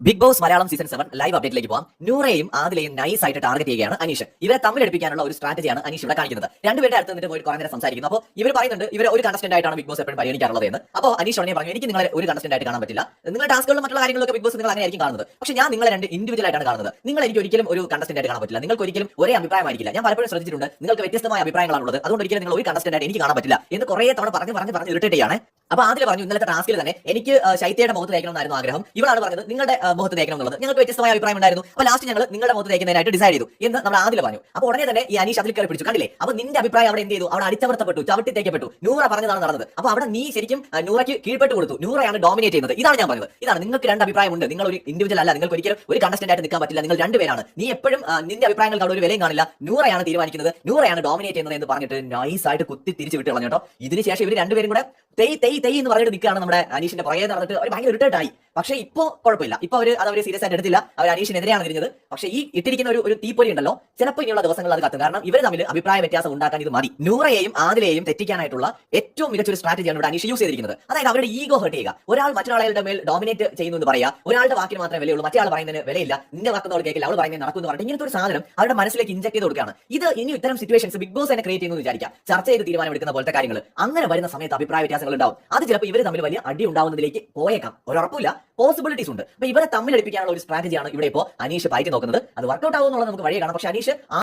Big Boss Malayalam season 7 live അപ്ഡേറ്റിലേക്ക് പോകാം. നൂറയും ആദിലയും നൈസ് ആയിട്ട് ടാർഗറ്റ് ചെയ്യുകയാണ് അനീഷ്. ഇവരെ തമ്മിലടിപ്പിക്കാനുള്ള ഒരു സ്ട്രാറ്റജിയാണ് അനീഷ് ഇവിടെ കാണിക്കുന്നത്. രണ്ടുപേരുടെ അടുത്ത് നിന്നിട്ട് പോയി കുറേ നേരം സംസാരിക്കുന്നു. അപ്പോൾ ഇവർ പറയുന്നുണ്ട് ഇവർ ഒരു കണ്ടസ്റ്റന്റ് ആയിട്ടാണ് ബിഗ് ബോസ് എപ്പോഴും പരിഗണിക്കാറുള്ളത് എന്ന്. അപ്പോൾ അനീഷ് ഉടനെ പറഞ്ഞു എനിക്ക് നിങ്ങളെ ഒരു കണ്ടസ്റ്റന്റ് ആയിട്ട് കാണാൻ പറ്റില്ല. നിങ്ങളുടെ ടാസ്കുകളും മറ്റുള്ള കാര്യങ്ങളൊക്കെ ബിഗ് ബോസ് നിങ്ങൾ അങ്ങനെ ആയിരിക്കും കാണുന്നത്. പക്ഷേ ഞാൻ നിങ്ങളെ രണ്ട് ഇൻഡിവിജ്വൽ ആയിട്ടാണ് കാണുന്നത്. നിങ്ങൾ എനിക്ക് ഒരിക്കലും ഒരു കണ്ടസ്റ്റന്റ് ആയിട്ട് കാണാൻ പറ്റില്ല. നിങ്ങൾക്ക് ഒരിക്കലും ഒരേ അഭിപ്രായമായിരിക്കില്ല. ഞാൻ പലപ്പോഴും ശ്രദ്ധിച്ചിട്ടുണ്ട് നിങ്ങൾക്ക് വ്യത്യസ്തമായ അഭിപ്രായങ്ങളാണുള്ളത്. അതുകൊണ്ട് ഒരിക്കലും നിങ്ങൾ ഒരു കണ്ടസ്റ്റന്റ് ആയിട്ട് എനിക്ക് കാണാൻ പറ്റില്ല എന്ന് കുറേ തവണ പറഞ്ഞ് ഇറിറ്റേറ്റ് ചെയ്യാണ്. അപ്പോൾ ആദ്യം പറഞ്ഞു ഇന്നലത്തെ ടാസ്കിൽ തന്നെ എനിക്ക് ശൈത്യയുടെ മുഖത്ത് തേക്കണമെന്നായിരുന്നു ആഗ്രഹം. ഇവളാണ് പറഞ്ഞത് നിങ്ങളുടെ മുഖത്ത് തേക്കണം എന്നുള്ളത്. ഞങ്ങൾക്ക് വ്യത്യസ്തമായ അഭിപ്രായം ഉണ്ടായിരുന്നു. അപ്പോൾ ലാസ്റ്റ് ഞങ്ങൾ നിങ്ങളുടെ മുഖത്ത് തേക്കുന്നതിനായിട്ട് ഡിസൈഡ് ചെയ്തു എന്ന് നമ്മൾ ആദ്യം പറഞ്ഞു. അപ്പോൾ ഉടനെ തന്നെ ഈ അനീഷ് അതിൽ കയറി പിടിച്ചു. കണ്ടില്ലേ? അപ്പോൾ നിന്റെ അഭിപ്രായം അവിടെ എന്ത് ചെയ്തു? അവിടെ അടിച്ചമർത്തപ്പെട്ടു, ചവിട്ടി തേക്കപ്പെട്ടു. നൂറ പറഞ്ഞതാണ് നടന്നത്. അപ്പോൾ അവിടെ നീ ശരിക്കും നൂറയ്ക്ക് കീഴ്പ്പെട്ട് കൊടുത്തു. നൂറയാണ് ഡോമിനേറ്റ് ചെയ്യുന്നത്. ഇതാണ് ഞാൻ പറഞ്ഞത്. ഇതാണ് നിങ്ങൾക്ക് രണ്ട് അഭിപ്രായമുണ്ട്. നിങ്ങൾ ഒരു ഇൻഡിവിജ്വൽ അല്ല. നിങ്ങൾക്ക് ഒരിക്കലും ഒരു കണ്ടസ്റ്റന്റ് ആയിട്ട് നിൽക്കാൻ പറ്റില്ല. നിങ്ങൾ രണ്ടുപേരാണ്. നീ എപ്പോഴും നിന്റെ അഭിപ്രായങ്ങൾക്ക് അവിടെ ഒരു വിലയും കാണില്ല. നൂറയാണ് തീരുമാനിക്കുന്നത്, നൂറയാണ് ഡോമിനേറ്റ് ചെയ്യുന്നത് എന്ന് പറഞ്ഞിട്ട് നൈസ് ആയിട്ട് കുത്തി തിരിച്ച് വിട്ട് കളഞ്ഞു കേട്ടോ. ഇതിനുശേഷം ഇവർ രണ്ടുപേരും കൂടെ തെയ് എന്ന് പറഞ്ഞിട്ട് നിൽക്കുകയാണ് നമ്മുടെ അനീഷിന്റെ പുറകെ നടന്നിട്ട് അവർ ഭയങ്കര ഇറിറ്റേറ്റ് ആയി. പക്ഷേ ഇപ്പോൾ കുഴപ്പമില്ല. ഇപ്പോൾ അവർ സീരിയസ് ആയിട്ട് എടുത്തില്ല. അവർ അനീഷിനെതിരെയാണ് തിരിഞ്ഞത്. പക്ഷേ ഈ ഇട്ടിരിക്കുന്ന ഒരു തീപ്പൊരി ഉണ്ടല്ലോ, ചിലപ്പോൾ ഇനിയുള്ള ദിവസങ്ങളിൽ അത് കത്തും. കാരണം ഇവർ തമ്മിൽ അഭിപ്രായ വ്യത്യാസം ഉണ്ടാക്കാൻ ഇത് മതി. നൂറയെയും ആദിലയെയും തെറ്റിക്കാനായിട്ടുള്ള ഏറ്റവും മികച്ചൊരു സ്ട്രാറ്റജിയാണ് ഇവിടെ അനീഷ് യൂസ് ചെയ്തിരിക്കുന്നത്. അതായത് അവരുടെ ഈഗോ ഹേർട്ട് ചെയ്യുക. ഒരാൾ മറ്റൊരാളുടെ മേൽ ഡോമിനേറ്റ് ചെയ്യുന്നു എന്ന് പറയാ, ഒരാളുടെ വാക്കിന് മാത്രമേ വിലയുള്ളൂ, മറ്റേ ആൾ പറയുന്നതിന് വിലയില്ല, നിന്റെ വാക്കുന്നവൾ കേൾക്കില്ല, അവൾ പറയുന്നത് നടക്കുന്നു പറഞ്ഞിട്ട് ഇങ്ങനത്തെ ഒരു സാധനം അവരുടെ മനസ്സിലേക്ക് ഇൻജക്ട് ചെയ്ത് കൊടുക്കുകയാണ്. ഇത് ഇനി ഇത്തരം സിറ്റുവേഷൻസ് ബിഗ് ബോസ് തന്നെ ക്രിയേറ്റ് ചെയ്യുന്നു വിചാരിക്കാം. ചർച്ച ചെയ്ത് തീരുമാനം എടുക്കുന്ന പോലത്തെ കാര്യങ്ങൾ അങ്ങനെ വരുന്ന സമയത്ത് അഭിപ്രായ വ്യത്യാസങ്ങൾ ഉണ്ടാവും. അത് ചിലപ്പോൾ ഇവർ തമ്മിൽ വലിയ അടി ഉണ്ടാവുന്നതിലേക്ക് പോയേക്കാം. ഒരുറപ്പില്ല, പോസിബിലിറ്റീസ് ഉണ്ട്. അപ്പൊ ഇവരെ തമ്മിലടിപ്പിക്കാനുള്ള ഒരു സ്ട്രാറ്റജിയാണ് ഇവിടെ ഇപ്പോൾ അനീഷ് പയറ്റി നോക്കുന്നത്. അത് വർക്കൗട്ട് ആവുമെന്നുള്ളത് നമുക്ക് വഴിയെ കാണാം. പക്ഷേ അനീഷ്